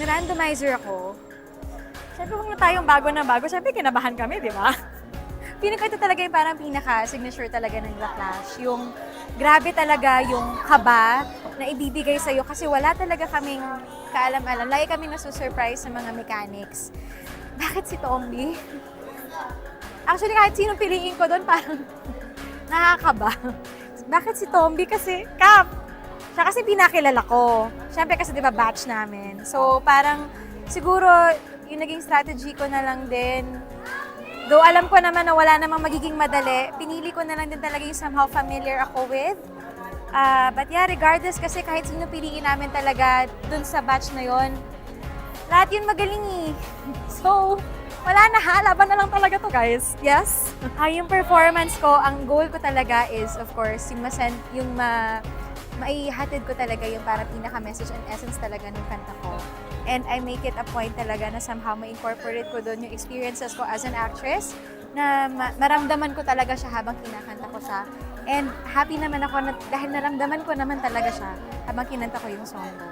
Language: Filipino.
nag-randomizer ako, syempre kung tayong bago na bago, syempre kinabahan kami, di ba? Feeling ko ito talaga yung parang pinaka-signature talaga ng The Clash. Yung grabe talaga yung kaba na ibibigay sa'yo kasi wala talaga kaming kaalam-alam. Lagi kami nasusurprise sa mga mechanics. Bakit si Tomby? Actually, kahit sinong piliin ko doon, parang nakakaba. Bakit si Tomby? Kasi, Cap! Siya kasi pinakilala ko. Siyempre kasi di ba batch namin. So parang siguro yung naging strategy ko na lang din. Though alam ko naman na wala namang magiging madali, pinili ko na lang din talaga yung somehow familiar ako with. But yeah, regardless kasi kahit sino piliin namin talaga dun sa batch na yon, lahat yun magaling eh. So, wala na ha, laban na lang talaga to guys. Yes? Yung performance ko, ang goal ko talaga is of course, yung maihatid ko talaga yung parang pinaka-message and essence talaga ng kanta ko. And I make it a point talaga na somehow ma-incorporate ko doon yung experiences ko as an actress na maramdaman ko talaga siya habang kinakanta ko siya. And happy naman ako dahil naramdaman ko naman talaga siya habang kinanta ko yung song ko.